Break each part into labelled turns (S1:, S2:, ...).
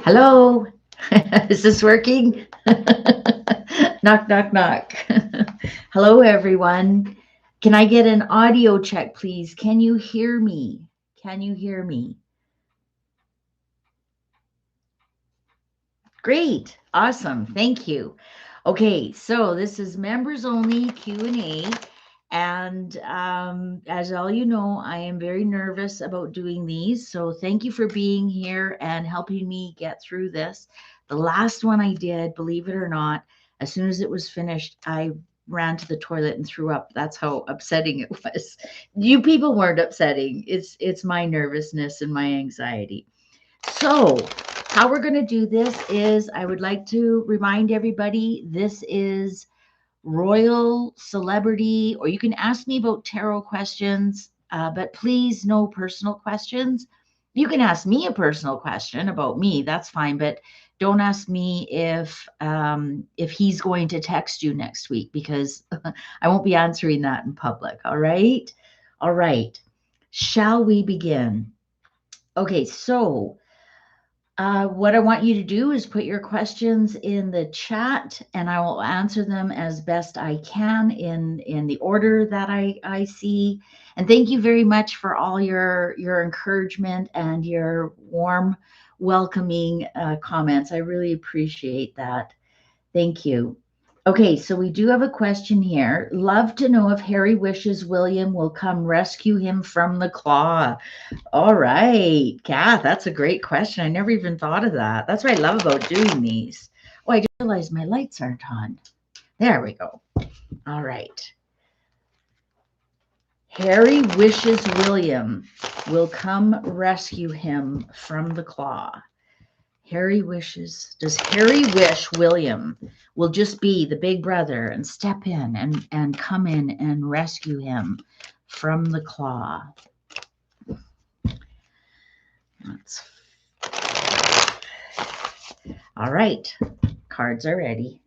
S1: Hello, is this working? Knock, knock, knock. Hello, everyone. Can I get an audio check, please? Can you hear me? Can you hear me? Great. Awesome. Thank you. Okay, so this is members only Q&A. And as all you know, I am very nervous about doing these. So thank you for being here and helping me get through this. The last one I did, believe it or not, as soon as it was finished, I ran to the toilet and threw up. That's how upsetting it was. You people weren't upsetting. It's my nervousness and my anxiety. So, how we're going to do this is I would like to remind everybody this is royal celebrity, or you can ask me about tarot questions, but please no personal questions. You can ask me a personal question about me, that's fine, but don't ask me if he's going to text you next week, because I won't be answering that in public. All right. All right. Shall we begin? Okay, so what I want you to do is put your questions in the chat, and I will answer them as best I can in the order that I see. And thank you very much for all your encouragement and your warm, welcoming comments. I really appreciate that. Thank you. Okay, so we do have a question here. Love to know if Harry wishes William will come rescue him from the claw. All right, Kath, that's a great question. I never even thought of that. That's what I love about doing these. Oh, I just realized my lights aren't on. There we go. All right. Harry wishes William will come rescue him from the claw. Harry wishes, does Harry wish William will just be the big brother and step in and come in and rescue him from the claw? That's all right. Cards are ready.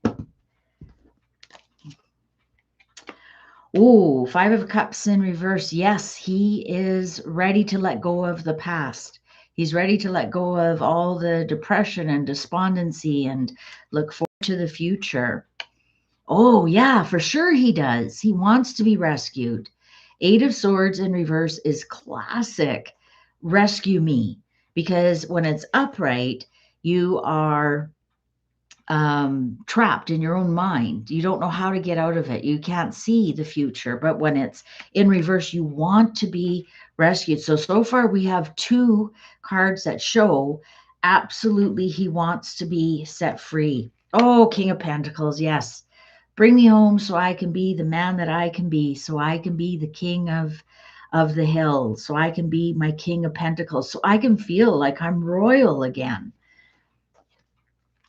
S1: Ooh, Five of Cups in reverse. Yes, he is ready to let go of the past. He's ready to let go of all the depression and despondency and look forward to the future. Oh, yeah, for sure he does. He wants to be rescued. Eight of Swords in reverse is classic. Rescue me. Because when it's upright, you are trapped in your own mind. You don't know how to get out of it. You can't see the future. But when it's in reverse, you want to be rescued. So far we have two cards that show absolutely he wants to be set free. Oh, King of Pentacles. Yes. Bring me home so I can be the man that I can be, so I can be the king of the hill, so I can be my King of Pentacles, so I can feel like I'm royal again.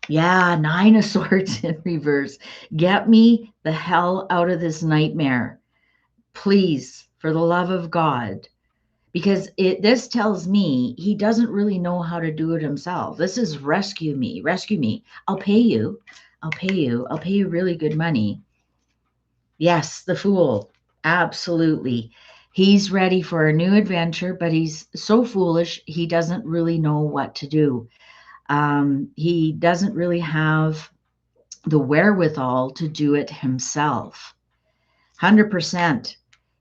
S1: Yeah, Nine of Swords in reverse. Get me the hell out of this nightmare. Please, for the love of God. Because this tells me he doesn't really know how to do it himself. This is rescue me, rescue me. I'll pay you. I'll pay you. I'll pay you really good money. Yes, the Fool. Absolutely. He's ready for a new adventure, but he's so foolish, he doesn't really know what to do. He doesn't really have the wherewithal to do it himself. 100%.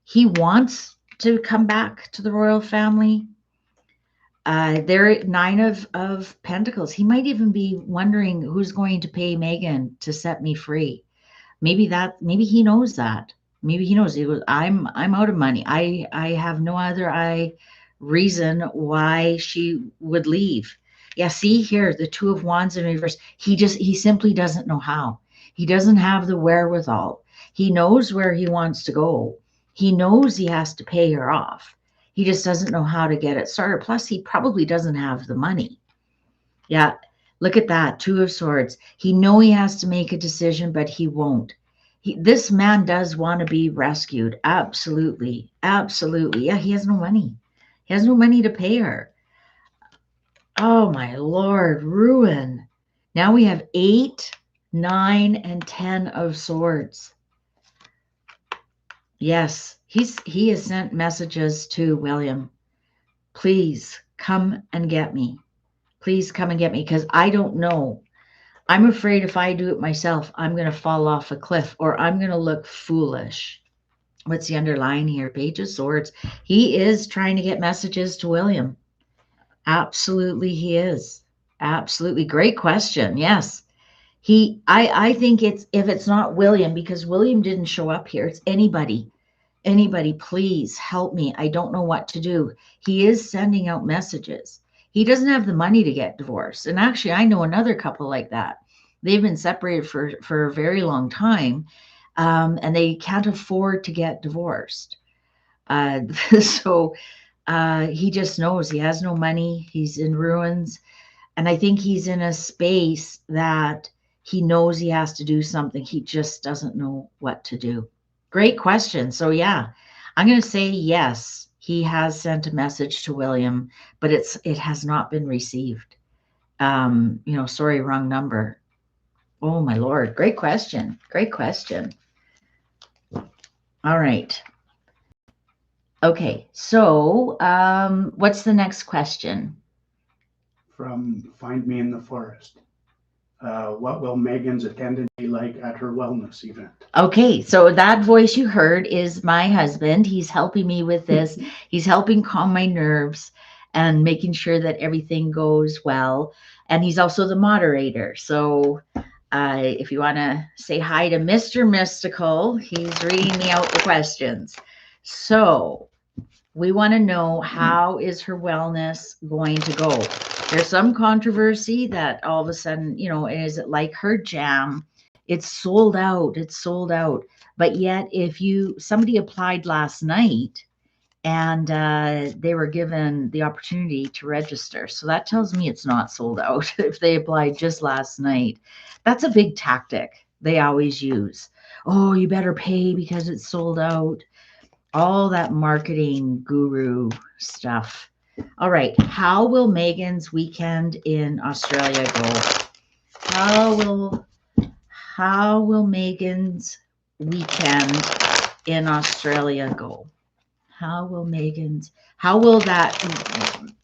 S1: He wants to come back to the royal family. There, Nine of Pentacles. He might even be wondering who's going to pay Megan to set me free. Maybe he knows that. Maybe he knows. He goes, I'm out of money. I have no other reason why she would leave. Yeah, see here, the Two of Wands in reverse. He simply doesn't know how. He doesn't have the wherewithal. He knows where he wants to go. He knows he has to pay her off. He just doesn't know how to get it started. Plus, he probably doesn't have the money. Yeah, look at that. Two of Swords. He knows he has to make a decision, but he won't. This man does want to be rescued. Absolutely. Absolutely. Yeah, he has no money. He has no money to pay her. Oh, my Lord. Ruin. Now we have 8, 9, and 10 of Swords. Yes, he has sent messages to William. Please come and get me. Please come and get me because I don't know. I'm afraid if I do it myself, I'm going to fall off a cliff or I'm going to look foolish. What's the underline here? Page of Swords. He is trying to get messages to William. Absolutely, he is. Absolutely. Great question. Yes. I think it's, if it's not William, because William didn't show up here, it's anybody. Anybody, please help me. I don't know what to do. He is sending out messages. He doesn't have the money to get divorced. And actually, I know another couple like that. They've been separated for a very long time, and they can't afford to get divorced. Uh, so he just knows he has no money. He's in ruins. And I think he's in a space that he knows he has to do something. He just doesn't know what to do. Great question. So yeah, I'm going to say yes. He has sent a message to William, but it has not been received. Sorry, wrong number. Oh my Lord. Great question. Great question. All right. Okay. So, what's the next question?
S2: From Find Me in the Forest. What will Megan's attendance be like at her wellness event?
S1: Okay, so that voice you heard is my husband. He's helping me with this. He's helping calm my nerves and making sure that everything goes well. And he's also the moderator. So if you want to say hi to Mr. Mystical, he's reading me out the questions. So we want to know, how is her wellness going to go? There's some controversy that all of a sudden, is it like her jam? It's sold out. It's sold out. But yet, if somebody applied last night and they were given the opportunity to register. So that tells me it's not sold out if they applied just last night. That's a big tactic they always use. Oh, you better pay because it's sold out. All that marketing guru stuff. All right. How will Megan's weekend in Australia go? How will Megan's weekend in Australia go? How will that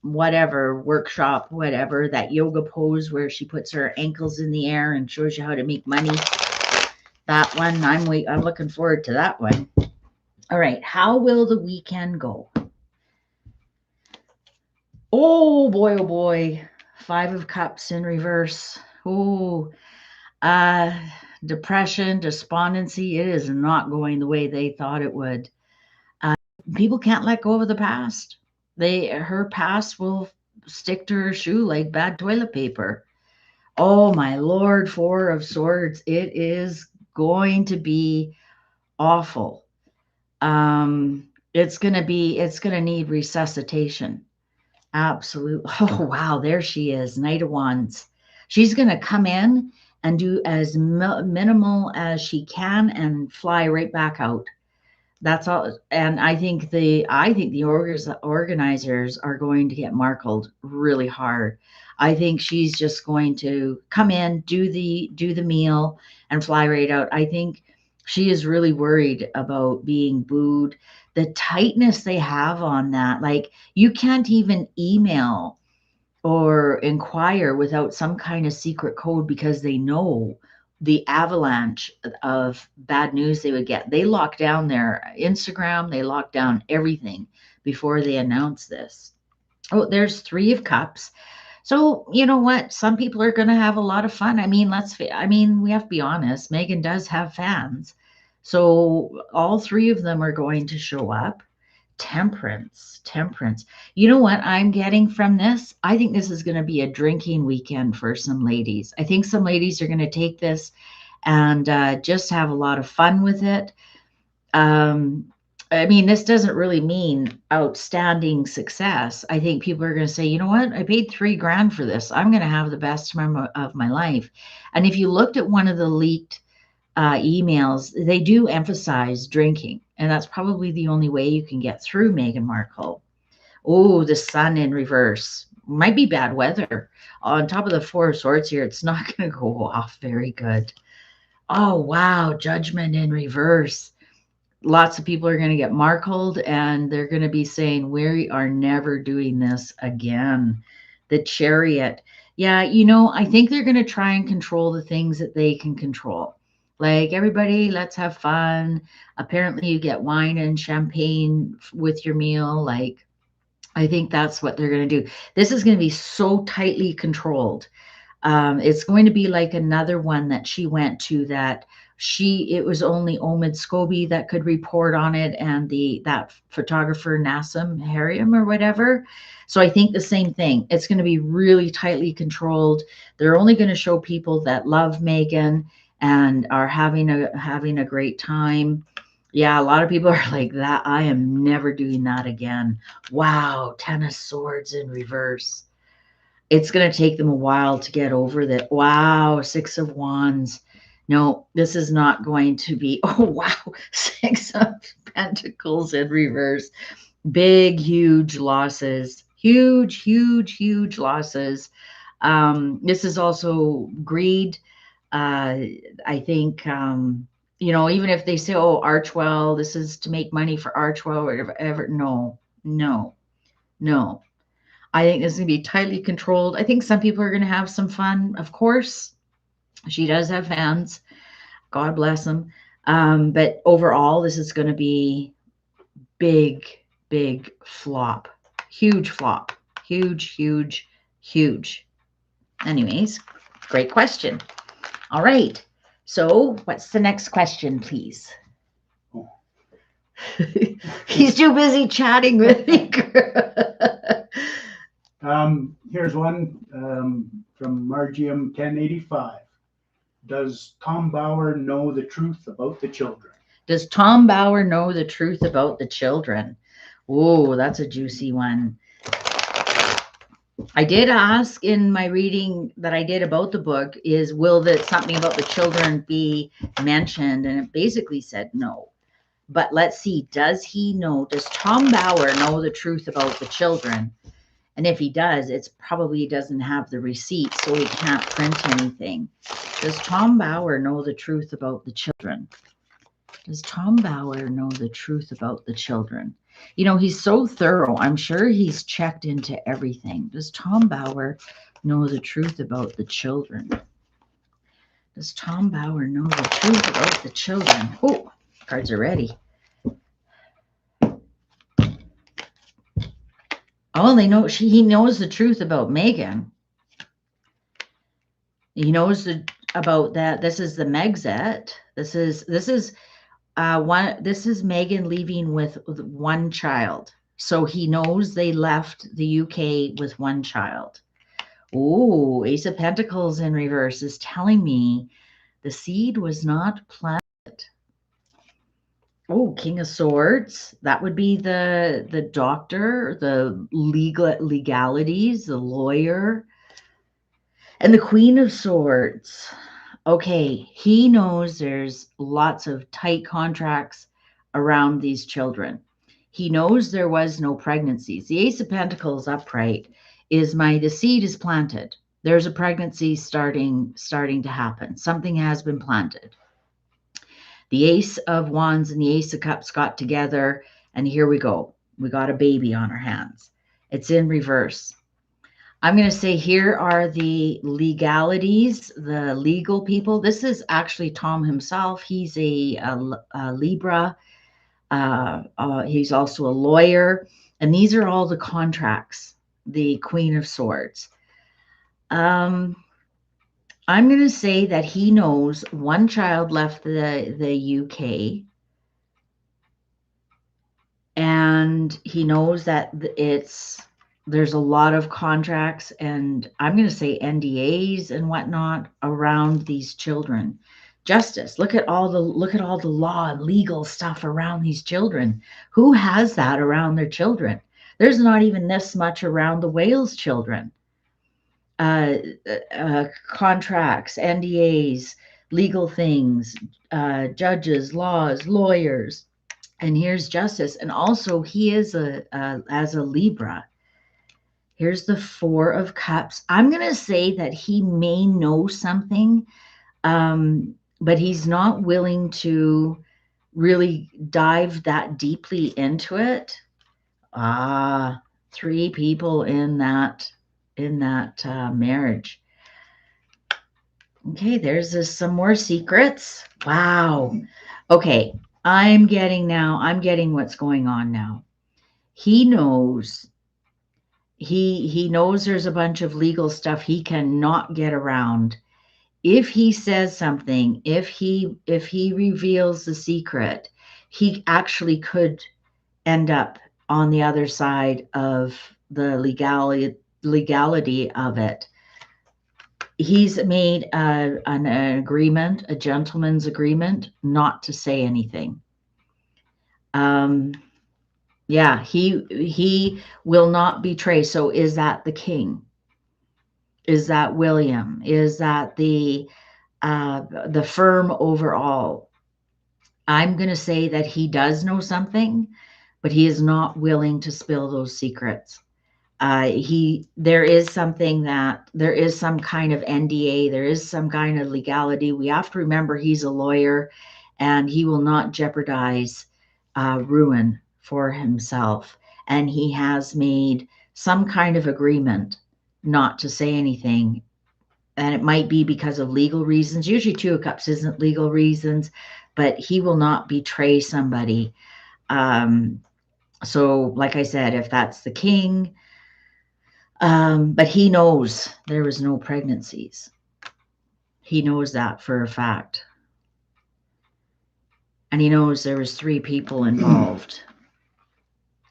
S1: whatever workshop, whatever, that yoga pose where she puts her ankles in the air and shows you how to make money? That one, I'm looking forward to that one. All right. How will the weekend go? Oh boy. 5 of Cups in reverse. Oh, depression, despondency. It is not going the way they thought it would. People can't let go of the past. Her past will stick to her shoe like bad toilet paper. Oh my Lord, 4 of Swords. It is going to be awful. It's going to need resuscitation. Absolutely. Oh, wow. There she is. Knight of Wands. She's going to come in and do as minimal as she can and fly right back out. That's all. And I think the organizers are going to get Markled really hard. I think she's just going to come in, do the meal and fly right out. I think she is really worried about being booed. The tightness they have on that, like you can't even email or inquire without some kind of secret code because they know the avalanche of bad news they would get. They lock down their Instagram, they lock down everything before they announce this. Oh, there's 3 of Cups. So, you know what? Some people are going to have a lot of fun. I mean, we have to be honest. Megan does have fans. So all 3 of them are going to show up. Temperance. You know what I'm getting from this? I think this is going to be a drinking weekend for some ladies. I think some ladies are going to take this and just have a lot of fun with it. This doesn't really mean outstanding success. I think people are going to say, you know what? I paid $3,000 for this. I'm going to have the best time of my life. And if you looked at one of the leaked emails, they do emphasize drinking. And that's probably the only way you can get through Meghan Markle. Oh, the Sun in reverse. Might be bad weather. On top of the 4 of Swords here, it's not going to go off very good. Oh, wow. Judgment in reverse. Lots of people are going to get markled and they're going to be saying, we are never doing this again. The Chariot. Yeah, I think they're going to try and control the things that they can control. Like, everybody, let's have fun. Apparently, you get wine and champagne with your meal. Like, I think that's what they're going to do. This is going to be so tightly controlled. It's going to be like another one that she went to, that it was only Omid Scobie that could report on it, and that photographer Nassim Hariam or whatever. So I think the same thing. It's going to be really tightly controlled. They're only going to show people that love Meghan and are having a great time. Yeah, a lot of people are like, that. I am never doing that again. Wow, 10 of Swords in reverse. It's going to take them a while to get over that. Wow, 6 of Wands. No, this is not going to be. Oh, wow, 6 of Pentacles in reverse. Big, huge losses. Huge, huge, huge losses. This is also greed. I think, even if they say, oh, Archwell, this is to make money for Archwell or whatever. No, no, no. I think this is going to be tightly controlled. I think some people are going to have some fun. Of course, she does have fans. God bless them. But overall, this is going to be big, big flop. Huge flop. Huge, huge, huge. Anyways, great question. All right. So what's the next question, please?
S2: Oh.
S1: He's too busy chatting with me.
S2: Here's one from Margium 1085. Does Tom Bauer know the truth about the children?
S1: Does Tom Bauer know the truth about the children? Oh, that's a juicy one. I did ask in my reading that I did about the book, will something about the children be mentioned? And it basically said no. But let's see, does Tom Bauer know the truth about the children? And if he does, it's probably he doesn't have the receipt, so he can't print anything. Does Tom Bauer know the truth about the children? Does Tom Bauer know the truth about the children? He's so thorough. I'm sure he's checked into everything. Does Tom Bauer know the truth about the children? Does Tom Bauer know the truth about the children? Oh, cards are ready. Oh, he knows the truth about Meghan. He knows about that. This is the Megxit. This is Meghan leaving with one child. So he knows they left the UK with one child. Oh, Ace of Pentacles in reverse is telling me the seed was not planted. Oh, King of Swords. That would be the doctor, the legalities, the lawyer. And the Queen of Swords. Okay, he knows there's lots of tight contracts around these children. He knows there was no pregnancies. The Ace of Pentacles upright is the seed is planted. There's a pregnancy starting to happen. Something has been planted. The Ace of Wands and the Ace of Cups got together, and here we go. We got a baby on our hands. It's in reverse. I'm going to say here are the legalities, the legal people. This is actually Tom himself. He's a Libra. He's also a lawyer. And these are all the contracts, the Queen of Swords. I'm going to say that he knows one child left the UK. And he knows that there's a lot of contracts, and I'm going to say NDAs and whatnot around these children. Justice. Look at all the law and legal stuff around these children. Who has that around their children? There's not even this much around the Wales children. Contracts, NDAs, legal things, judges, laws, lawyers. And here's justice. And also he is as a Libra. Here's the Four of Cups. I'm going to say that he may know something, but he's not willing to really dive that deeply into it. 3 people in that marriage. Okay, there's some more secrets. Wow. Okay, I'm getting what's going on now. He knows he knows there's a bunch of legal stuff he cannot get around. If he says something, if he reveals the secret, he actually could end up on the other side of the legality of it. He's made an agreement, a gentleman's agreement, not to say anything. Yeah, he will not betray. So is that the king? Is that William? Is that the firm overall? I'm going to say that he does know something, but he is not willing to spill those secrets. There is some kind of NDA, there is some kind of legality. We have to remember he's a lawyer, and he will not jeopardize ruin for himself. And he has made some kind of agreement not to say anything. And it might be because of legal reasons. Usually Two of Cups isn't legal reasons, but he will not betray somebody. So like I said, if that's the king, but he knows there was no pregnancies. He knows that for a fact. And he knows there was 3 people involved.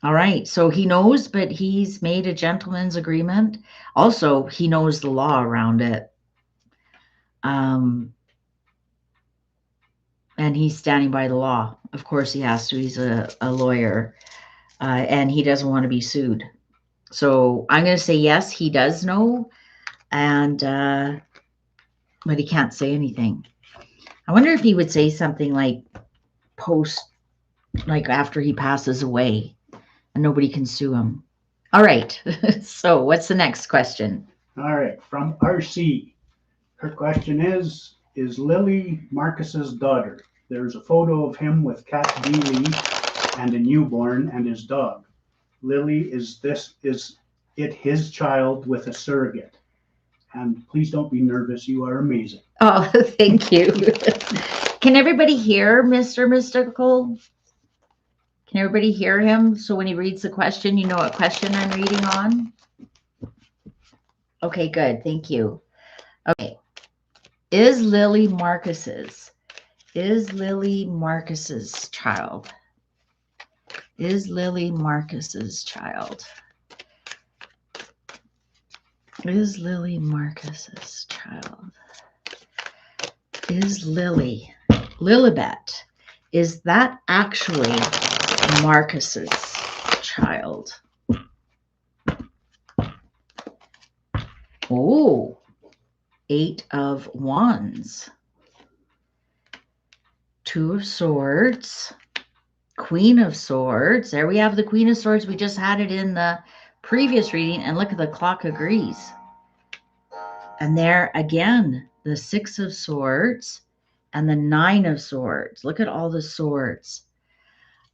S1: All right. So he knows, but he's made a gentleman's agreement. Also, he knows the law around it. And he's standing by the law. Of course he has to. He's a lawyer. And he doesn't want to be sued. So I'm going to say yes, he does know. And but he can't say anything. I wonder if he would say something like after he passes away and nobody can sue him. All right. So what's the next question?
S2: All right. From RC. Her question is Lily Marcus's daughter? There's a photo of him with Cat Deely and a newborn and his dog. Lily, is it his child with a surrogate? And please don't be nervous. You are amazing.
S1: Oh, thank you. Can everybody hear Mr. Mystical? Can everybody hear him? So when he reads the question, you know what question I'm reading on? Okay, good. Thank you. Okay. Is Lily Marcus's child? Is Lily Marcus's child? Is Lily Marcus's child? Is Lilibet, is that actually Marcus's child? Oh, 8 of Wands. 2 of Swords. Queen of Swords. There we have the Queen of Swords. We just had it in the previous reading, and look at the clock agrees. And there again, the 6 of Swords and the 9 of Swords. Look at all the swords.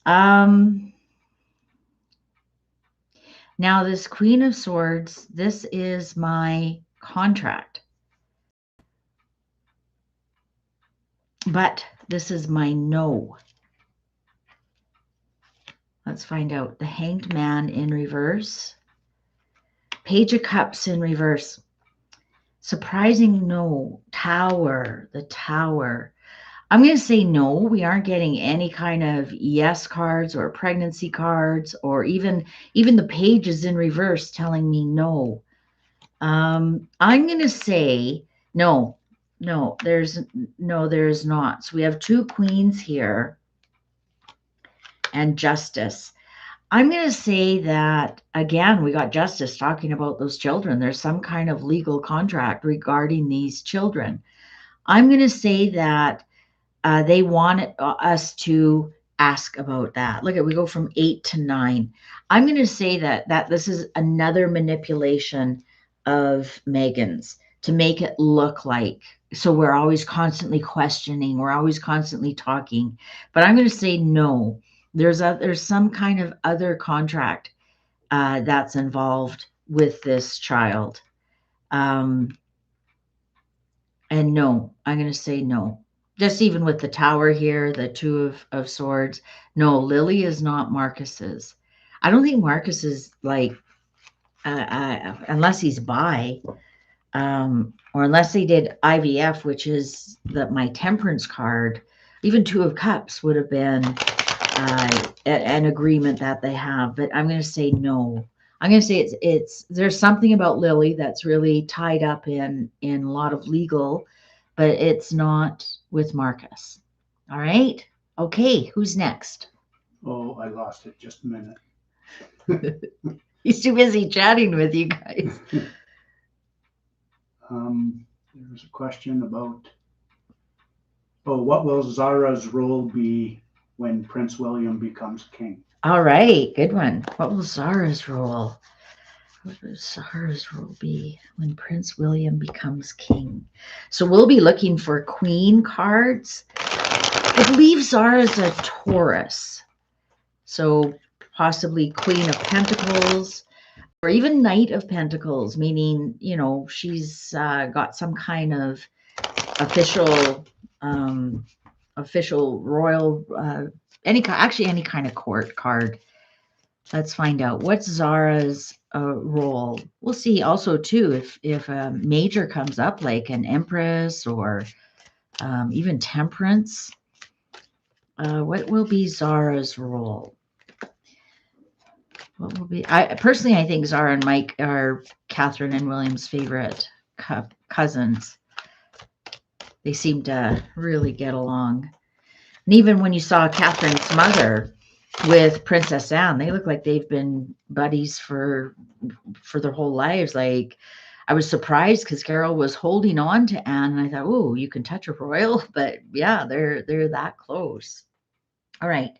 S1: Now this Queen of Swords, this is my contract. But this is my no. Let's find out. The Hanged Man in reverse. Page of Cups in reverse. Surprising no. Tower. The Tower. I'm going to say no. We aren't getting any kind of yes cards or pregnancy cards, or even the pages in reverse telling me no. I'm going to say no. No, there's not. So we have 2 queens here and Justice. I'm going to say that, again, we got Justice talking about those children. There's some kind of legal contract regarding these children. I'm going to say that they wanted us to ask about that. Look at, we go from 8 to 9. I'm going to say that this is another manipulation of Megan's to make it look like, so we're always constantly questioning, we're always constantly talking. But I'm going to say no. There's some kind of other contract that's involved with this child. And no, I'm going to say no. Just even with the tower here, the two of swords. No, Lily is not Marcus's. I don't think Marcus is like, unless he's bi, or unless they did IVF, which is my temperance card. Even Two of Cups would have been an agreement that they have. But I'm going to say no. I'm going to say it's there's something about Lily that's really tied up in a lot of legal, but it's not with Marcus. All right. Okay. Who's next?
S2: Oh, I lost it. Just a minute.
S1: He's too busy chatting with you guys.
S2: There was a question about, what will Zara's role be when Prince William becomes king?
S1: All right. Good one. What will Zara's role? What will Zara's role be when Prince William becomes king? So we'll be looking for queen cards. I believe Zara's a Taurus. So possibly Queen of Pentacles or even Knight of Pentacles, meaning, she's got some kind of official royal, any kind of court card. Let's find out what's Zara's role. We'll see also too if a major comes up like an Empress or even Temperance. What will be Zara's role? What will be? I think Zara and Mike are Catherine and William's favorite cousins. They seem to really get along. And even when you saw Catherine's mother with Princess Anne, they look like they've been buddies for their whole lives. Like, I was surprised because Carol was holding on to Anne, and I thought, oh, you can touch a royal, but yeah, they're that close. All right,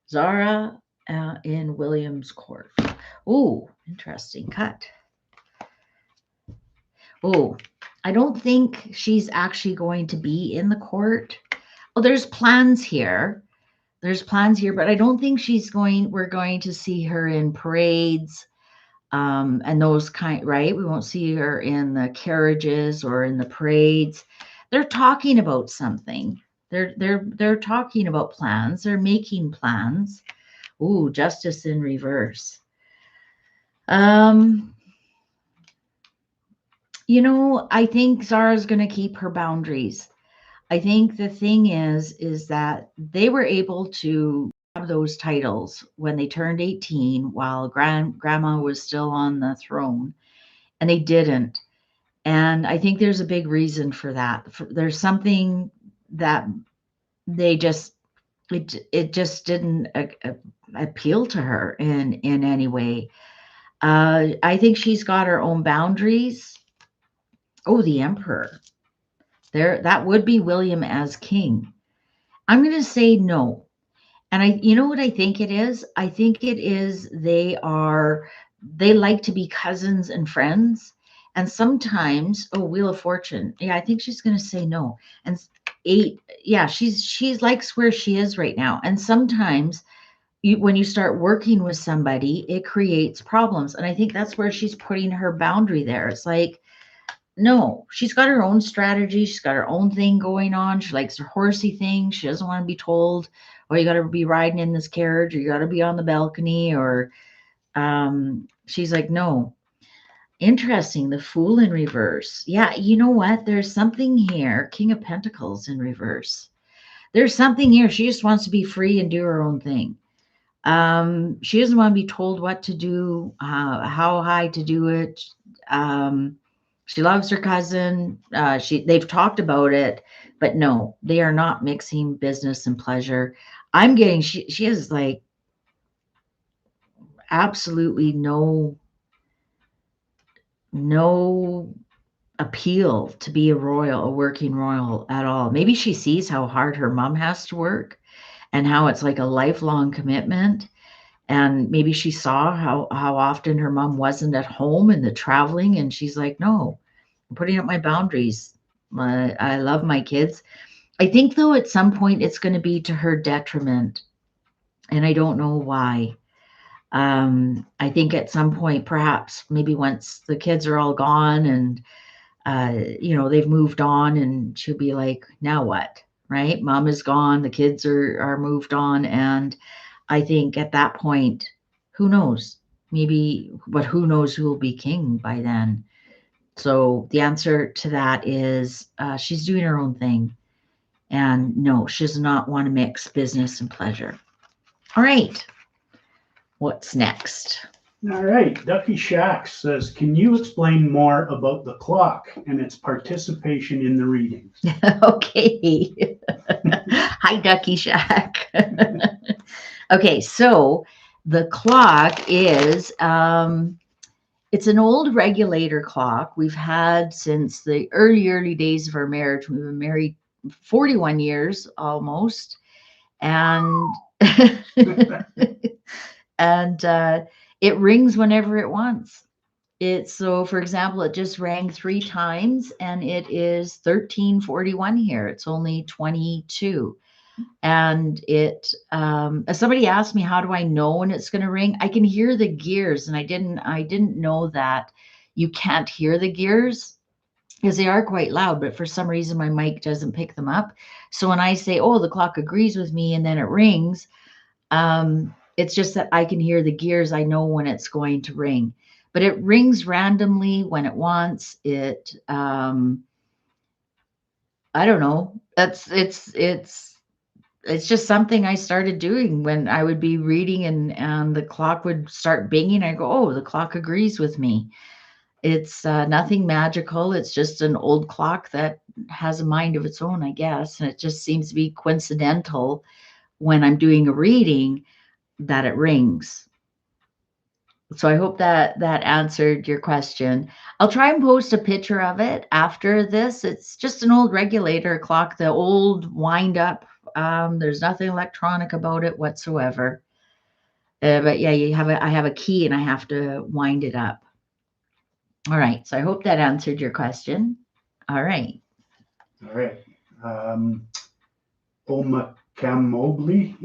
S1: Zara in William's court. Oh, interesting cut. Oh, I don't think she's actually going to be in the court. Oh, there's plans here. But I don't think we're going to see her in parades, and those right? We won't see her in the carriages or in the parades. They're talking about something. They're talking about plans. They're making plans. Ooh, Justice in reverse. I think Zara's going to keep her boundaries. I think the thing is that they were able to have those titles when they turned 18 while grandma was still on the throne, and they didn't. And I think there's a big reason for that. There's something that they just, it just didn't appeal to her in any way. I think she's got her own boundaries. Oh, the Emperor. That would be William as king. I'm going to say no. And you know what I think it is? I think it is they like to be cousins and friends. And sometimes, Wheel of Fortune. Yeah, I think she's going to say no. And 8, yeah, she's likes where she is right now. And sometimes when you start working with somebody, it creates problems. And I think that's where she's putting her boundary there. It's like, no, she's got her own strategy. She's got her own thing going on. She likes her horsey thing. She doesn't want to be told, oh, you got to be riding in this carriage, or you got to be on the balcony, or she's like, no. Interesting. The Fool in reverse. Yeah, you know what? There's something here. King of Pentacles in reverse. There's something here. She just wants to be free and do her own thing. She doesn't want to be told what to do, how high to do it. She loves her cousin. They've talked about it, but no, they are not mixing business and pleasure. I'm getting she has like absolutely no appeal to be a working royal at all. Maybe she sees how hard her mom has to work and how it's like a lifelong commitment. And maybe she saw how often her mom wasn't at home and the traveling, and she's like, no, I'm putting up my boundaries. I love my kids. I think, though, at some point it's going to be to her detriment, and I don't know why. I think at some point, perhaps maybe once the kids are all gone and they've moved on, and she'll be like, now what? Right? Mom is gone, the kids are moved on, and I think at that point, who knows? Maybe, but who knows who will be king by then? So the answer to that is she's doing her own thing. And no, she does not want to mix business and pleasure. All right. What's next?
S2: All right. Ducky Shack says, can you explain more about the clock and its participation in the readings?
S1: Okay. Hi, Ducky Shack. Okay, so the clock is it's an old regulator clock we've had since the early days of our marriage. We've been married 41 years almost, and and it rings whenever it wants. It's so, for example, it just rang 3 times, and it is 13:41 here. It's only 22. And somebody asked me, how do I know when it's going to ring? I can hear the gears, and I didn't know that you can't hear the gears because they are quite loud, but for some reason my mic doesn't pick them up. So when I say, oh, the clock agrees with me, and then it rings, it's just that I can hear the gears. I know when it's going to ring, but it rings randomly when it wants it. I don't know. It's just something I started doing when I would be reading, and the clock would start binging. I go, oh, the clock agrees with me. It's nothing magical. It's just an old clock that has a mind of its own, I guess. And it just seems to be coincidental when I'm doing a reading that it rings. So I hope that answered your question. I'll try and post a picture of it after this. It's just an old regulator clock, the old wind up. There's nothing electronic about it whatsoever. But yeah, I have a key, and I have to wind it up. All right. So I hope that answered your question. All right.
S2: All right. Oma Mobley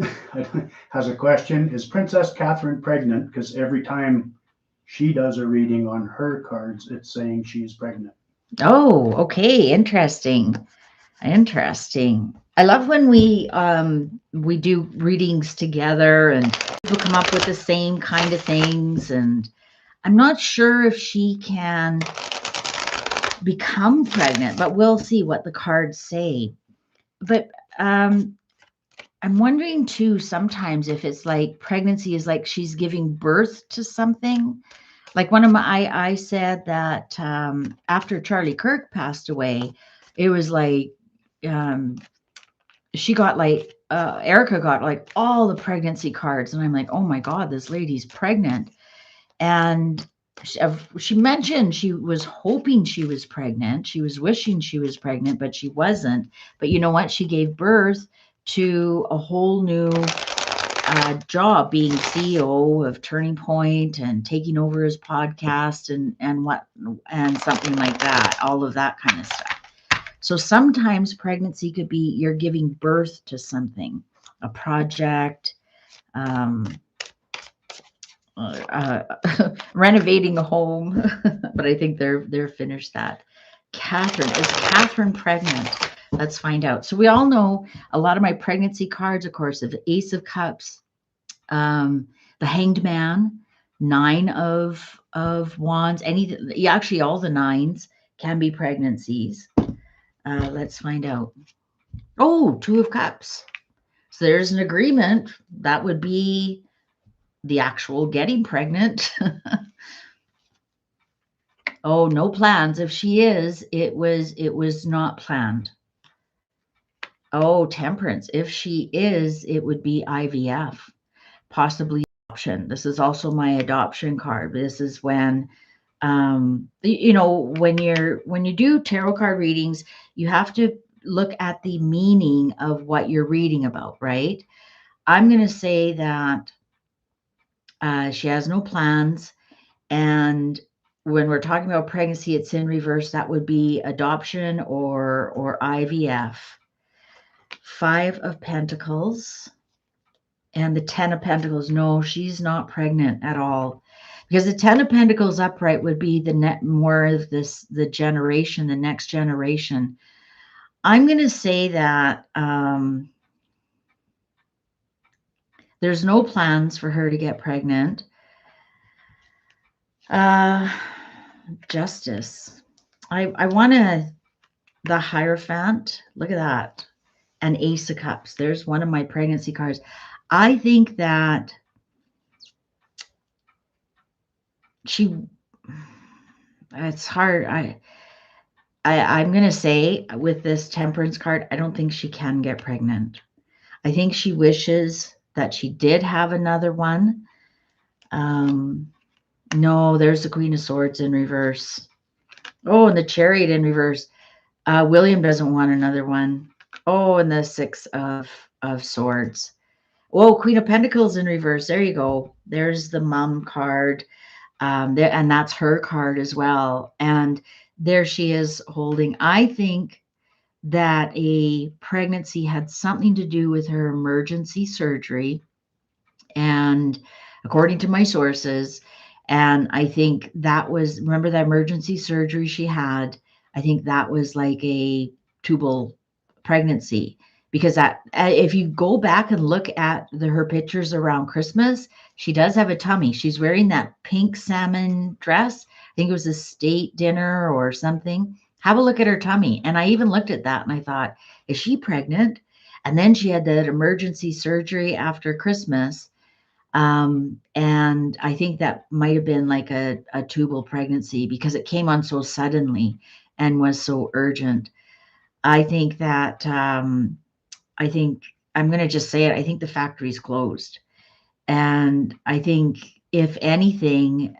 S2: has a question. Is Princess Catherine pregnant? Because every time she does a reading on her cards, it's saying she's pregnant.
S1: Oh, okay. Interesting. Interesting. I love when we do readings together and people come up with the same kind of things, and I'm not sure if she can become pregnant, but we'll see what the cards say. But I'm wondering too sometimes if it's like pregnancy is like she's giving birth to something. Like I said that after Charlie Kirk passed away, it was like um, she got like Erica got like all the pregnancy cards, and I'm like, oh my God, this lady's pregnant. And she mentioned she was hoping she was pregnant. She was wishing she was pregnant, but she wasn't. But you know what? She gave birth to a whole new job, being CEO of Turning Point and taking over his podcast and something like that. All of that kind of stuff. So sometimes pregnancy could be you're giving birth to something, a project, renovating a home, but I think they're finished that. Catherine, is Catherine pregnant? Let's find out. So we all know a lot of my pregnancy cards, of course, the Ace of Cups, the Hanged Man, Nine of Wands, actually all the nines can be pregnancies. Let's find out. Oh, Two of Cups. So there's an agreement. That would be the actual getting pregnant. Oh, no plans. If she is, it was not planned. Oh, Temperance. If she is, it would be IVF, possibly adoption. This is also my adoption card. This is when when you do tarot card readings, you have to look at the meaning of what you're reading about, right? I'm going to say that she has no plans. And when we're talking about pregnancy, it's in reverse. That would be adoption or IVF. Five of Pentacles. And the 10 of Pentacles, no, she's not pregnant at all. Because the 10 of Pentacles upright would be the more of the generation, the next generation. I'm going to say that there's no plans for her to get pregnant. Justice. I want the Hierophant. Look at that. An Ace of Cups. There's one of my pregnancy cards. I think that it's hard. I'm going to say with this Temperance card, I don't think she can get pregnant. I think she wishes that she did have another one. No, there's the Queen of Swords in reverse. Oh, and the Chariot in reverse. William doesn't want another one. Oh, and the Six of Swords. Oh, Queen of Pentacles in reverse. There you go. There's the mom card. There, and that's her card as well. And there she is holding. I think that a pregnancy had something to do with her emergency surgery. And according to my sources, and I think that was, remember that emergency surgery she had? I think that was like a tubal pregnancy, because that, if you go back and look at her pictures around Christmas, she does have a tummy. She's wearing that pink salmon dress. I think it was a state dinner or something. Have a look at her tummy. And I even looked at that and I thought, is she pregnant? And then she had that emergency surgery after Christmas. And I think that might have been like a tubal pregnancy because it came on so suddenly and was so urgent. I think that, I think I'm going to just say it. I think the factory's closed. And I think if anything,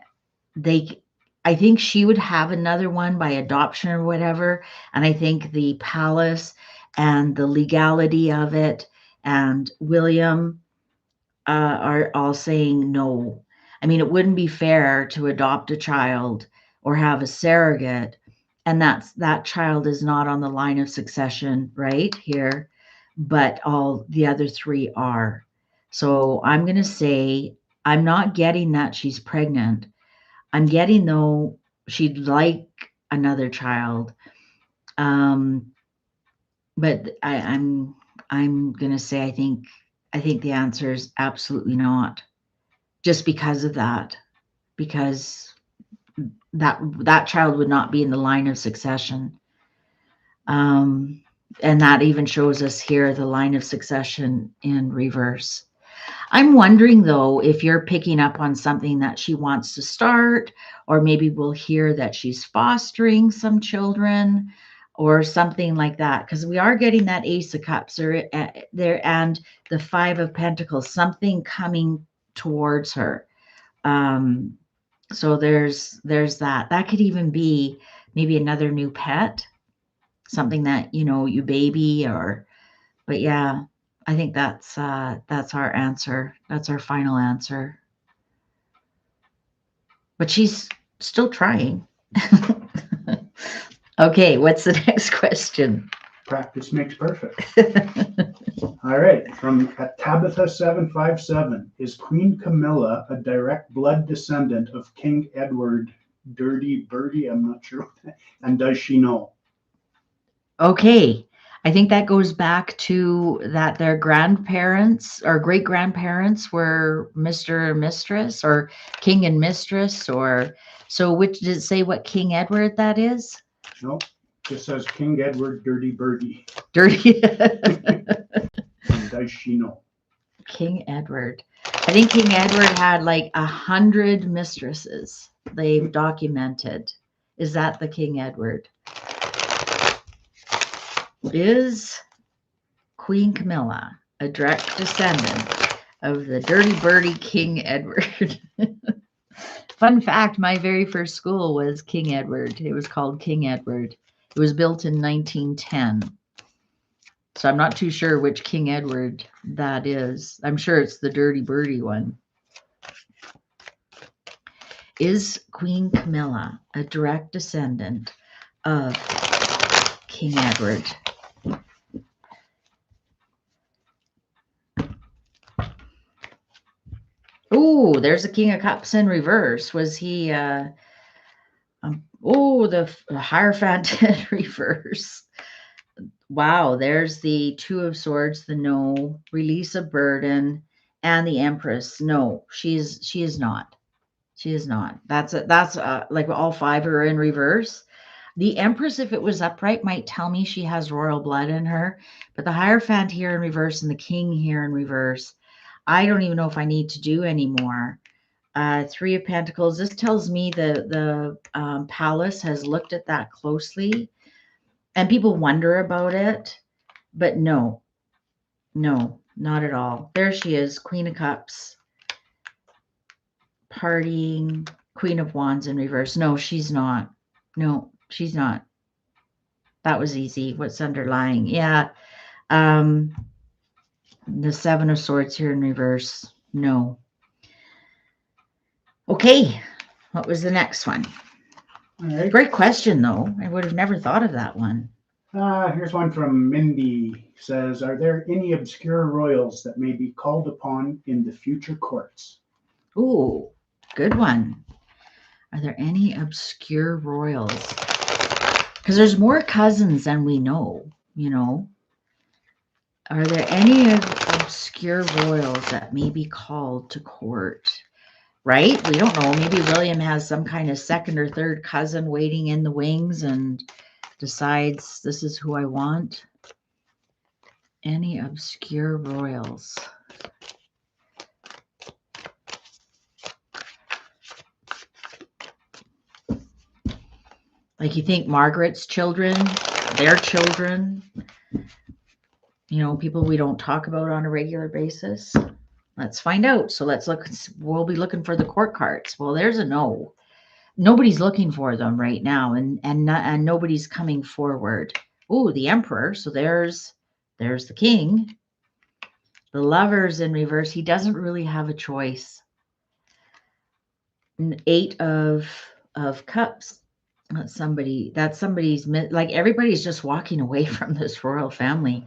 S1: I think she would have another one by adoption or whatever. And I think the palace and the legality of it and William are all saying no. I mean, it wouldn't be fair to adopt a child or have a surrogate, and that child is not on the line of succession right here, but all the other three are. So I'm going to say I'm not getting that she's pregnant. I'm getting though she'd like another child. But I'm going to say I think the answer is absolutely not, just because of that, because that child would not be in the line of succession. And that even shows us here the line of succession in reverse. I'm wondering though, if you're picking up on something that she wants to start, or maybe we'll hear that she's fostering some children or something like that, because we are getting that Ace of Cups there and the Five of Pentacles, something coming towards her. So there's that. That could even be maybe another new pet, something that, you baby, but yeah, I think that's our answer. That's our final answer. But she's still trying. Okay, what's the next question?
S2: Practice makes perfect. All right, from Tabitha 757, is Queen Camilla a direct blood descendant of King Edward Dirty Birdie? I'm not sure. And does she know?
S1: Okay, I think that goes back to that their grandparents or great grandparents were Mr. and Mistress, or King and Mistress, or so. Which did it say what King Edward that is?
S2: No, just says King Edward Dirty Birdie.
S1: Dirty.
S2: And does she know?
S1: King Edward. I think King Edward had like 100 mistresses. They've documented. Is that the King Edward? Is Queen Camilla a direct descendant of the Dirty Birdie King Edward? Fun fact, my very first school was King Edward. It was called King Edward. It was built in 1910. So I'm not too sure which King Edward that is. I'm sure it's the Dirty Birdie one. Is Queen Camilla a direct descendant of King Edward? Oh, there's a King of Cups in reverse. Was he, the Hierophant in reverse. Wow, there's the Two of Swords, the no, release of burden, and the Empress. No, she is not. She is not. That's like all five are in reverse. The Empress, if it was upright, might tell me she has royal blood in her, but the Hierophant here in reverse and the King here in reverse, I don't even know if I need to do anymore. Three of Pentacles. This tells me the palace has looked at that closely, and people wonder about it, but no, not at all. There she is, Queen of Cups, partying, Queen of Wands in reverse. No, she's not. No, she's not. That was easy. What's underlying? Yeah. The Seven of Swords here in reverse. No. Okay. What was the next one?
S2: All right.
S1: Great question, though. I would have never thought of that one.
S2: Here's one from Mindy. Says, are there any obscure royals that may be called upon in the future courts?
S1: Ooh, good one. Are there any obscure royals? Because there's more cousins than we know, you know. Are there any obscure royals that may be called to court? Right? We don't know. Maybe William has some kind of second or third cousin waiting in the wings and decides this is who I want. Any obscure royals? Like, you think Margaret's children, their children, you know, people we don't talk about on a regular basis? Let's find out. So let's look. We'll be looking for the court cards. Well, there's a no. Nobody's looking for them right now, and nobody's coming forward. Oh, the Emperor. So there's the King. The Lover's in reverse. He doesn't really have a choice. Eight of Cups. That's somebody's, like, everybody's just walking away from this royal family.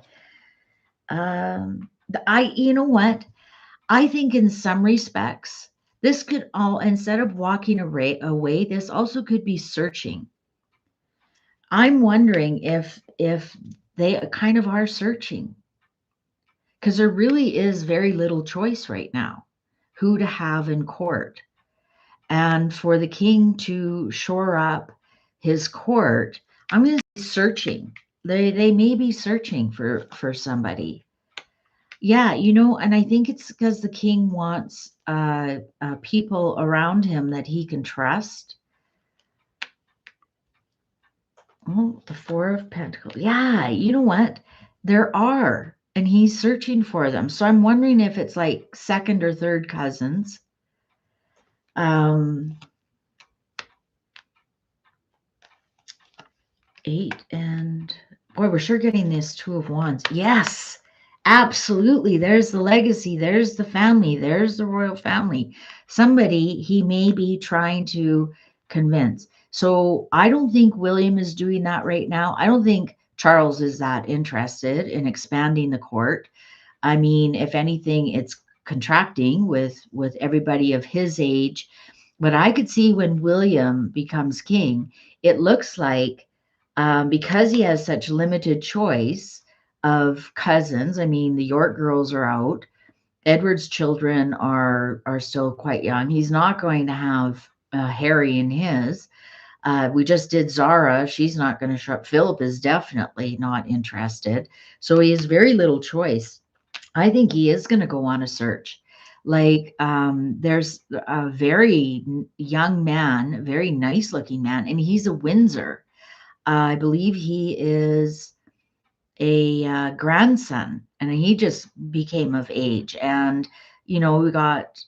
S1: You know what? I think in some respects, this could all, instead of walking away, this also could be searching. I'm wondering if they kind of are searching, because there really is very little choice right now who to have in court. And for the King to shore up his court, I'm going to say searching. They may be searching for somebody. Yeah, you know, and I think it's because the King wants people around him that he can trust. Oh, the Four of Pentacles. Yeah, you know what? There are, and he's searching for them. So I'm wondering if it's like second or third cousins. Eight, and boy, we're sure getting this Two of Wands. Yes. Absolutely. There's the legacy. There's the family. There's the royal family. Somebody he may be trying to convince. So I don't think William is doing that right now. I don't think Charles is that interested in expanding the court. I mean, if anything, it's contracting with everybody of his age. But I could see when William becomes king, it looks like because he has such limited choice of cousins. I mean, the York girls are out. Edward's children are still quite young. He's not going to have Harry in his. We just did Zara. She's not going to show up. Philip is definitely not interested. So he has very little choice. I think he is going to go on a search. Like, there's a very young man, very nice looking man, and he's a Windsor. I believe he is a grandson, and he just became of age. And you know, we got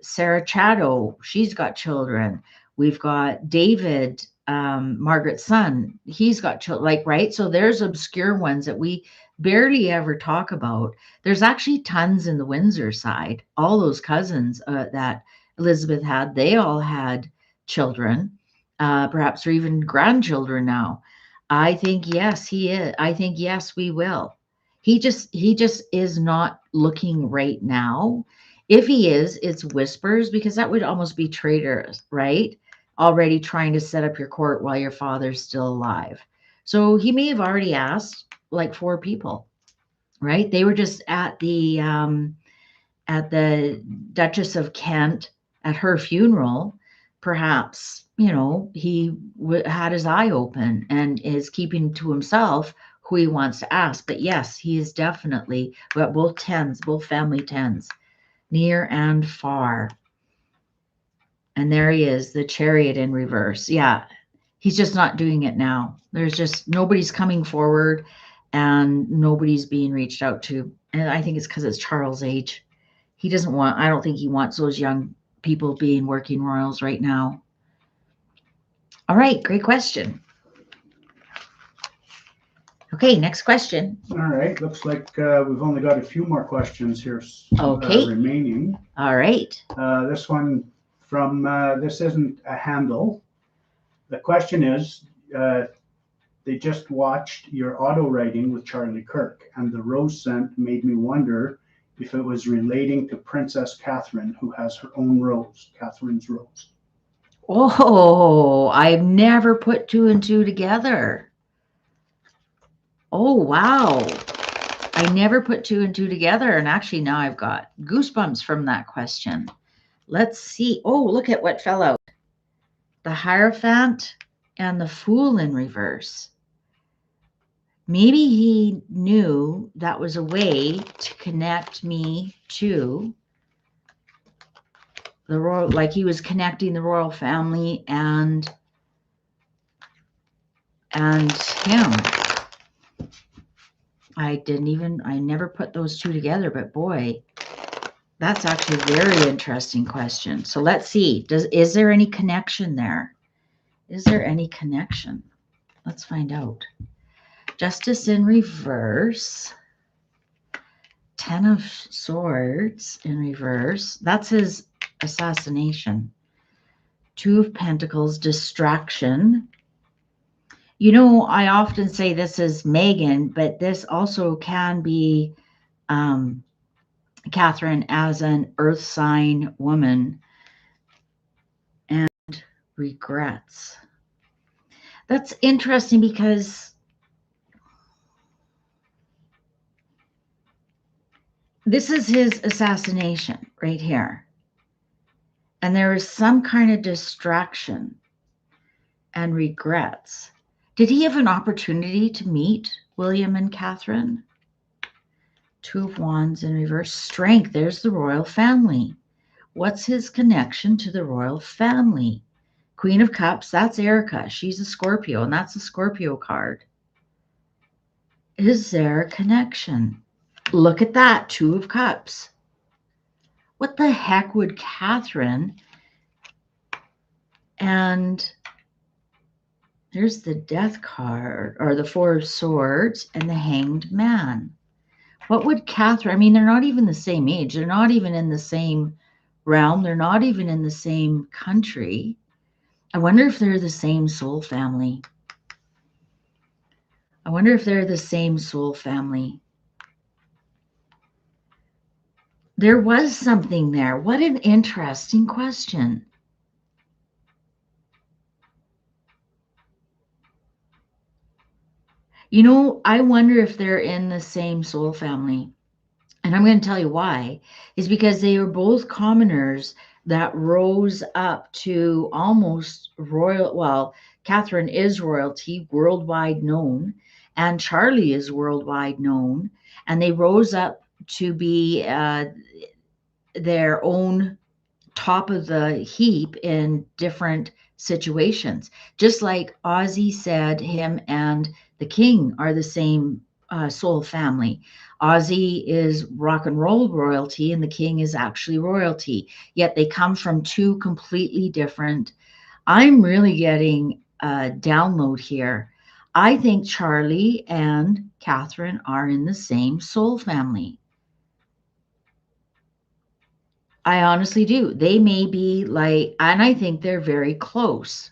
S1: Sarah Chatto. She's got children. We've got David, Margaret's son. He's got children. Like, right. So there's obscure ones that we barely ever talk about. There's actually tons in the Windsor side. All those cousins that Elizabeth had, they all had children, perhaps, or even grandchildren now. I think yes, he is. I think yes, we will. He just is not looking right now. If he is, it's whispers, because that would almost be traitorous, right? Already trying to set up your court while your father's still alive. So he may have already asked like 4 people, right? They were just at the Duchess of Kent at her funeral. Perhaps, he had his eye open and is keeping to himself who he wants to ask. But yes, he is definitely got both tens, both family tens, near and far. And there he is, the Chariot in reverse. Yeah, he's just not doing it now. There's just nobody's coming forward and nobody's being reached out to. And I think it's because it's Charles' age. He doesn't want, I don't think he wants those young people being working royals right now. All right, great question. Okay, next question.
S2: All right, looks like we've only got a few more questions here
S1: Okay.
S2: remaining.
S1: All right.
S2: This one from, this isn't a handle. The question is, they just watched your auto writing with Charlie Kirk, and the rose scent made me wonder if it was relating to Princess Catherine, who has her own rose, Catherine's rose.
S1: Oh, I've never put 2 and 2 together. Oh, wow. I never put 2 and 2 together. And actually, now I've got goosebumps from that question. Let's see. Oh, look at what fell out. The Hierophant and the Fool in reverse. Maybe he knew that was a way to connect me to the royal, like he was connecting the royal family and him. I never put those 2 together, but boy, that's actually a very interesting question. So let's see, is there any connection there? Is there any connection? Let's find out. Justice in reverse. 10 of Swords in reverse. That's his assassination. 2 of Pentacles, distraction. I often say this is Megan, but this also can be Catherine as an earth sign woman, and regrets. That's interesting because this is his assassination right here. And there is some kind of distraction and regrets. Did he have an opportunity to meet William and Catherine? 2 of Wands in reverse. Strength. There's the royal family. What's his connection to the royal family? Queen of Cups. That's Erica. She's a Scorpio, and that's a Scorpio card. Is there a connection? Look at that. 2 of Cups. What the heck would Catherine, and there's the Death card, or the 4 of Swords, and the Hanged Man. What would Catherine, they're not even the same age. They're not even in the same realm. They're not even in the same country. I wonder if they're the same soul family. I wonder if they're the same soul family. There was something there. What an interesting question. I wonder if they're in the same soul family. And I'm going to tell you why. Is because they are both commoners that rose up to almost royal. Well, Catherine is royalty, worldwide known, and Charlie is worldwide known. And they rose up to be their own top of the heap in different situations. Just like Ozzy said, him and the king are the same soul family. Ozzy is rock and roll royalty, and the king is actually royalty. Yet they come from 2 completely different. I'm really getting a download here. I think Charlie and Catherine are in the same soul family. I honestly do. They may be like, and I think they're very close.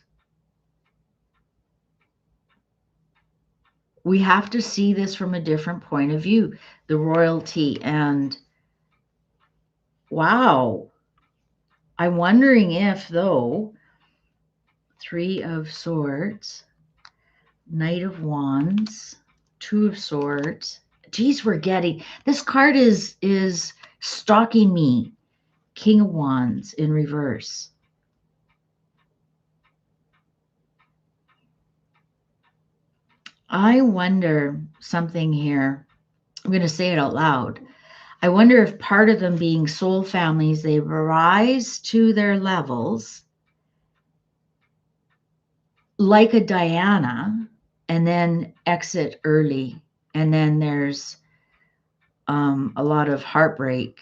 S1: We have to see this from a different point of view. The royalty and Wow. I'm wondering if, though, Three of Swords, Knight of Wands, Two of Swords. Geez, we're getting this card is stalking me. King of Wands in reverse. I wonder something here. I'm going to say it out loud. I wonder if part of them being soul families, they rise to their levels like a Diana and then exit early. And then there's a lot of heartbreak.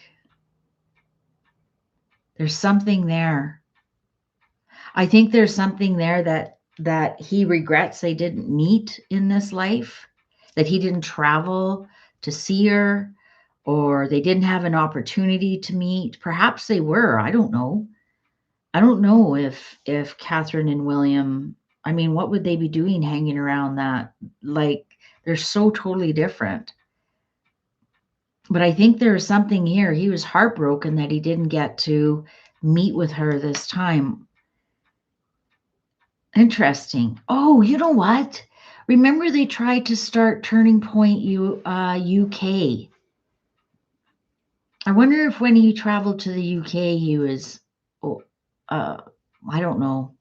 S1: There's something there. I think there's something there that he regrets they didn't meet in this life, that he didn't travel to see her, or they didn't have an opportunity to meet. Perhaps they were. I don't know. I don't know if Catherine and William, I mean, what would they be doing hanging around that? Like, they're so totally different. But I think there's something here. He was heartbroken that he didn't get to meet with her this time. Interesting. Oh, you know what? Remember they tried to start Turning Point UK. I wonder if when he traveled to the UK, he was, oh, I don't know.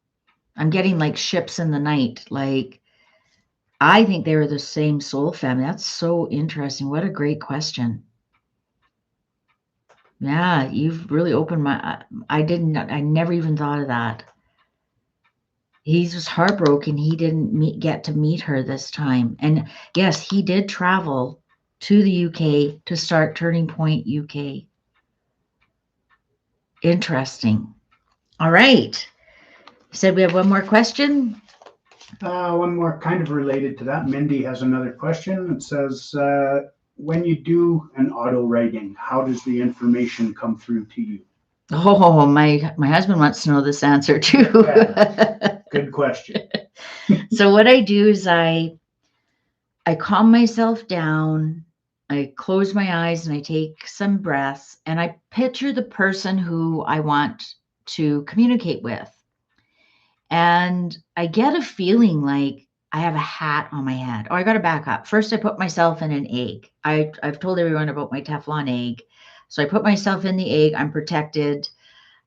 S1: I'm getting like ships in the night. Like, I think they were the same soul family. That's so interesting. What a great question. Yeah, you've really opened my, I never even thought of that. He was heartbroken. He didn't get to meet her this time. And yes, he did travel to the UK to start Turning Point UK. Interesting. All right. You said we have one more question.
S2: One more kind of related to that. Mindy has another question. It says, when you do an auto writing, how does the information come through to you?
S1: Oh, my husband wants to know this answer too.
S2: Yeah. Good question.
S1: So what I do is I calm myself down. I close my eyes and I take some breaths and I picture the person who I want to communicate with. And I get a feeling like I have a hat on my head. Oh, I got to back up. First, I put myself in an egg. I've told everyone about my Teflon egg. So I put myself in the egg. I'm protected.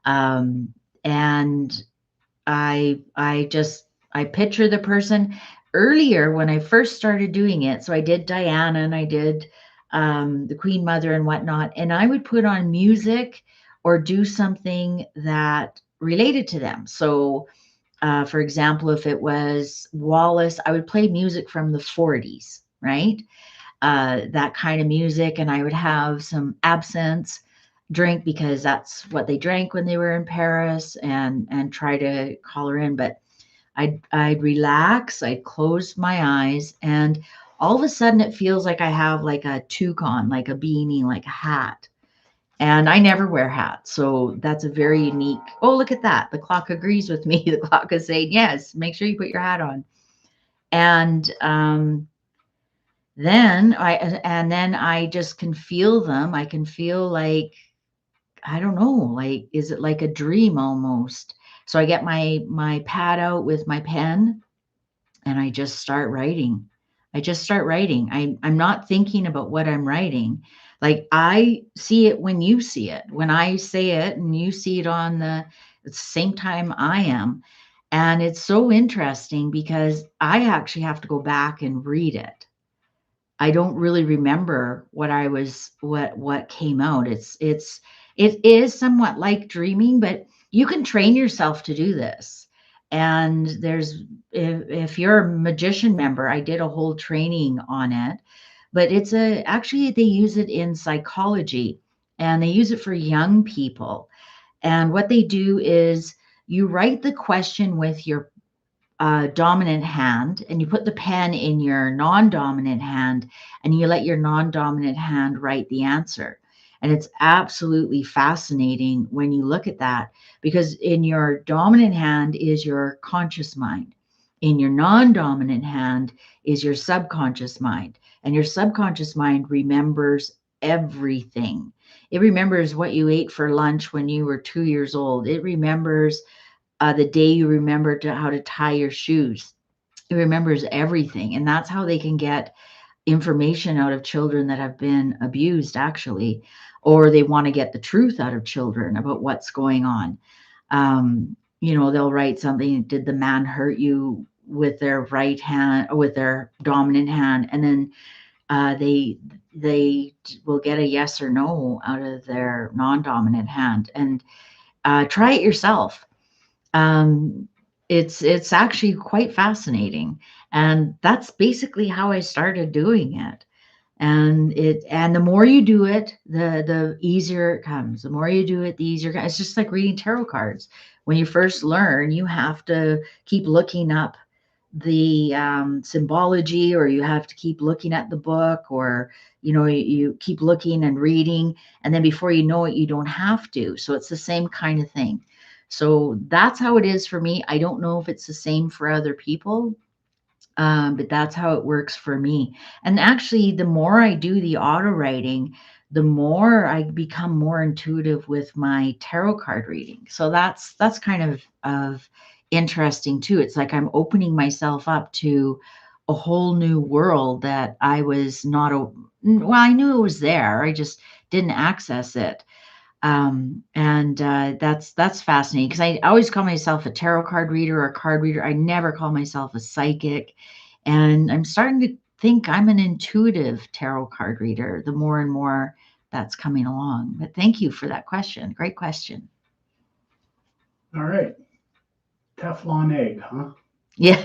S1: And I picture the person earlier when I first started doing it. So I did Diana and I did the Queen Mother and whatnot. And I would put on music or do something that related to them. So for example, if it was Wallace, I would play music from the 40s, right? That kind of music. And I would have some absinthe drink because that's what they drank when they were in Paris and try to call her in. But I'd relax, I'd close my eyes, and all of a sudden it feels like I have like a toque on, like a beanie, like a hat. And I never wear hats. So that's a very unique. Oh, look at that. The clock agrees with me. The clock is saying, yes, make sure you put your hat on. And then I just can feel them. I can feel like, I don't know, like, is it like a dream almost? So I get my pad out with my pen and I just start writing. I'm not thinking about what I'm writing. Like I see it when you see it. When I say it and you see it on the same time I am. And it's so interesting because I actually have to go back and read it. I don't really remember what came out. It is somewhat like dreaming, but you can train yourself to do this. And there's if you're a magician member, I did a whole training on it, but actually they use it in psychology and they use it for young people. And what they do is you write the question with your dominant hand and you put the pen in your non-dominant hand and you let your non-dominant hand write the answer. And it's absolutely fascinating when you look at that because in your dominant hand is your conscious mind. In your non-dominant hand is your subconscious mind. And your subconscious mind remembers everything. It remembers what you ate for lunch when you were 2 years old. It remembers the day you remembered how to tie your shoes. It remembers everything. And that's how they can get information out of children that have been abused, actually, or they want to get the truth out of children about what's going on. They'll write something, did the man hurt you, with their right hand or with their dominant hand, and then they will get a yes or no out of their non-dominant hand. And try it yourself. It's actually quite fascinating, and that's basically how I started doing it. And the more you do it, the easier it comes. The more you do it, the easier it's just like reading tarot cards. When you first learn, you have to keep looking up the symbology, or you have to keep looking at the book, or you keep looking and reading, and then before you know it, you don't have to. So it's the same kind of thing. So that's how it is for me. I don't know if it's the same for other people, but that's how it works for me. And actually, the more I do the auto writing, the more I become more intuitive with my tarot card reading. So that's kind of interesting too. It's like I'm opening myself up to a whole new world that I was not well, I knew it was there. I just didn't access it. And that's fascinating, because I always call myself a tarot card reader or a card reader. I never call myself a psychic. And I'm starting to think I'm an intuitive tarot card reader the more and more that's coming along. But thank you for that question. Great question.
S2: All right. Teflon egg, huh?
S1: Yeah.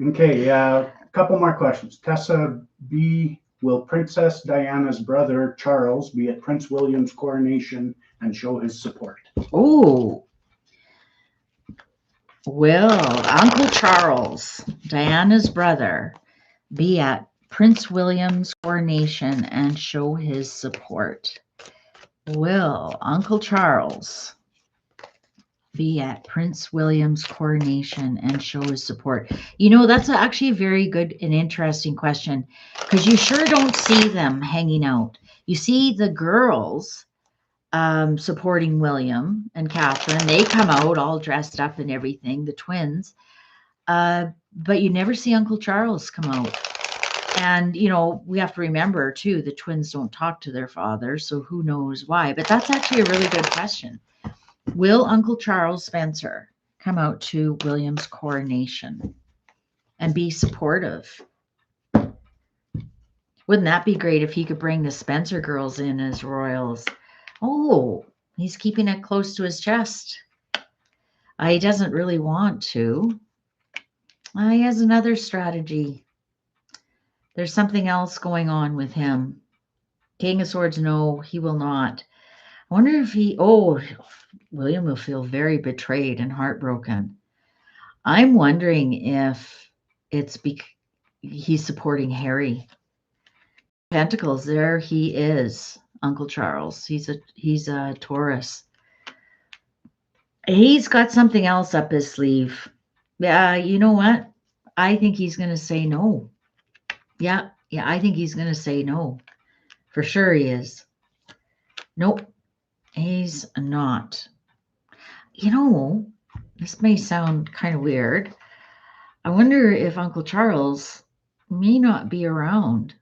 S2: Okay, a couple more questions. Tessa B, will Princess Diana's brother Charles be at Prince William's coronation and show his support?
S1: Oh, will Uncle Charles, Diana's brother, be at Prince William's coronation and show his support? Will Uncle Charles be at Prince William's coronation and show his support? That's actually a very good and interesting question, because you sure don't see them hanging out. You see the girls supporting William and Catherine. They come out all dressed up and everything, the twins. But you never see Uncle Charles come out. And, we have to remember, too, the twins don't talk to their father, so who knows why. But that's actually a really good question. Will Uncle Charles Spencer come out to William's coronation and be supportive? Wouldn't that be great if he could bring the Spencer girls in as royals? Oh, he's keeping it close to his chest. He doesn't really want to. He has another strategy. There's something else going on with him. King of Swords, no, he will not. I wonder if William will feel very betrayed and heartbroken. I'm wondering if it's he's supporting Harry. Pentacles, there he is, Uncle Charles. He's a Taurus. He's got something else up his sleeve. You know what? I think he's going to say no. Yeah, I think he's going to say no. For sure he is. Nope, he's not. This may sound kind of weird. I wonder if Uncle Charles may not be around.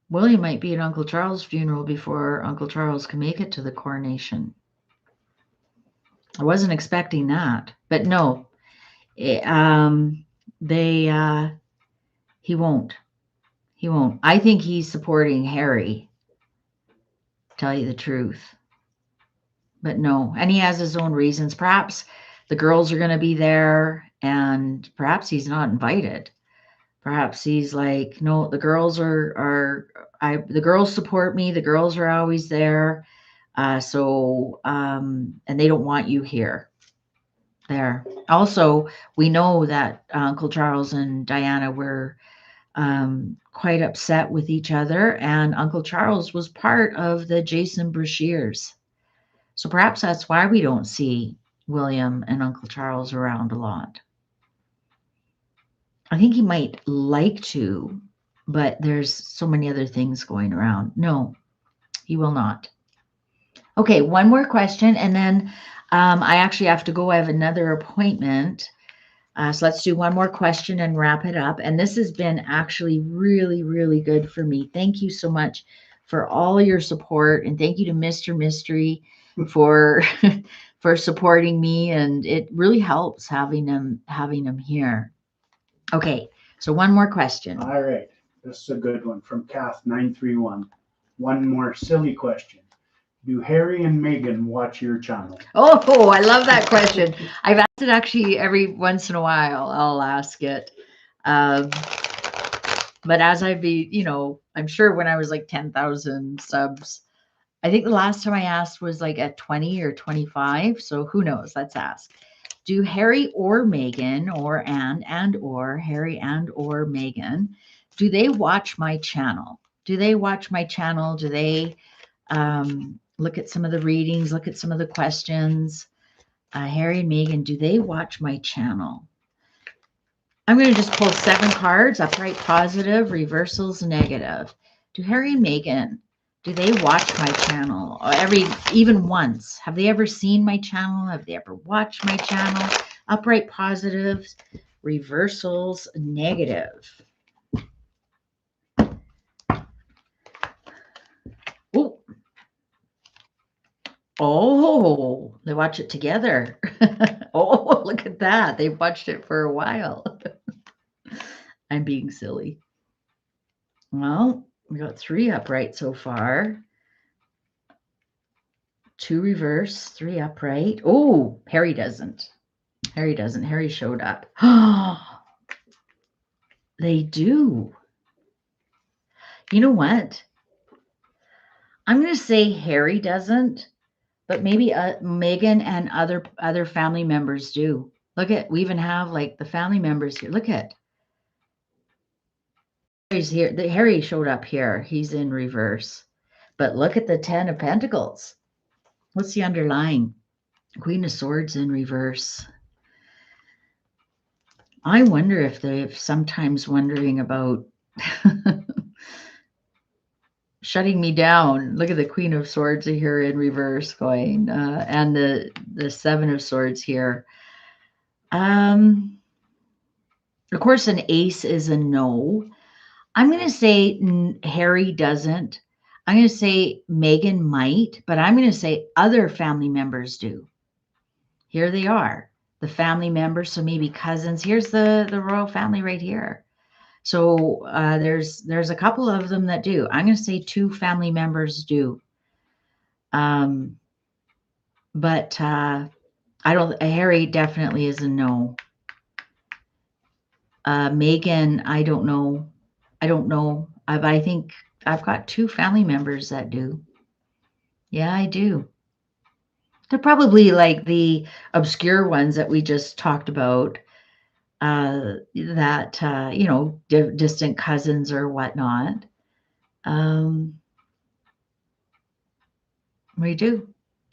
S1: William might be at Uncle Charles' funeral before Uncle Charles can make it to the coronation. I wasn't expecting that, but no, he won't. He won't. I think he's supporting Harry, to tell you the truth. But no, and he has his own reasons. Perhaps the girls are going to be there, and perhaps he's not invited. Perhaps he's like, no, the girls the girls support me. The girls are always there. And they don't want you here. There. Also, we know that Uncle Charles and Diana were quite upset with each other, and Uncle Charles was part of the Jason Brashears. So perhaps that's why we don't see William and Uncle Charles around a lot. I think he might like to, but there's so many other things going around. No, he will not. Okay, one more question, and then I actually have to go. I have another appointment. So let's do one more question and wrap it up. And this has been actually really, really good for me. Thank you so much for all your support, and thank you to Mr. Mystery for for supporting me. And it really helps having him here. Okay, so one more question.
S2: All right. This is a good one from Kath 931. One more silly question. Do Harry and Meghan watch your channel?
S1: Oh, I love that question. I've asked it actually every once in a while. I'll ask it. But as I be, I'm sure when I was like 10,000 subs, I think the last time I asked was like at 20 or 25. So who knows? Let's ask. Do Harry or Meghan or Harry and or Meghan, do they watch my channel? Do they watch my channel? Do they look at some of the readings, look at some of the questions? Harry and Meghan, do they watch my channel? I'm going to just pull 7 cards, upright, positive, reversals, negative. Do Harry and Meghan, do they watch my channel? Even once? Have they ever seen my channel? Have they ever watched my channel? Upright, positives, reversals, negative. Oh, oh, they watch it together. Oh, look at that. They've watched it for a while. I'm being silly. Well, we got 3 upright so far. 2 reverse, 3 upright. Oh, Harry doesn't. Harry showed up. They do. You know what? I'm going to say Harry doesn't, but maybe Meghan and other family members do. Look at, we even have like the family members here. Look at. Harry's here. Harry showed up here. He's in reverse. But look at the 10 of Pentacles. What's the underlying? Queen of Swords in reverse. I wonder if they're sometimes wondering about shutting me down. Look at the Queen of Swords here in reverse going, and the 7 of Swords here. Of course, an ace is a no. I'm going to say Harry doesn't. I'm going to say Meghan might, but I'm going to say other family members do. Here they are, the family members. So maybe cousins. Here's the royal family right here. So there's a couple of them that do. I'm going to say 2 family members do. But I don't. Harry definitely is a no. Meghan, I don't know. I think I've got 2 family members that do. Yeah, I do. They're probably like the obscure ones that we just talked about. Distant cousins or whatnot. We do.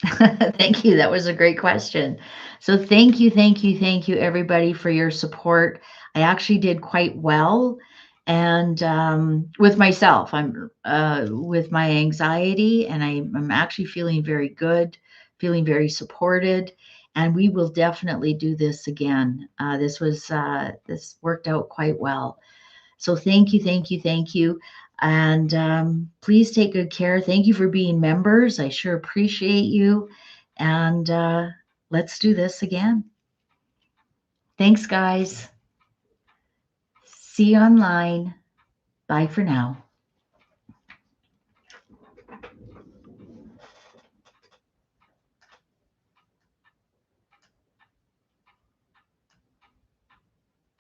S1: Thank you. That was a great question. So thank you, everybody, for your support. I actually did quite well, and with myself, I'm with my anxiety, and I'm actually feeling very good, feeling very supported, and we will definitely do this again. This worked out quite well. So thank you. And please take good care. Thank you for being members. I sure appreciate you. And let's do this again. Thanks, guys. See you online. Bye for now.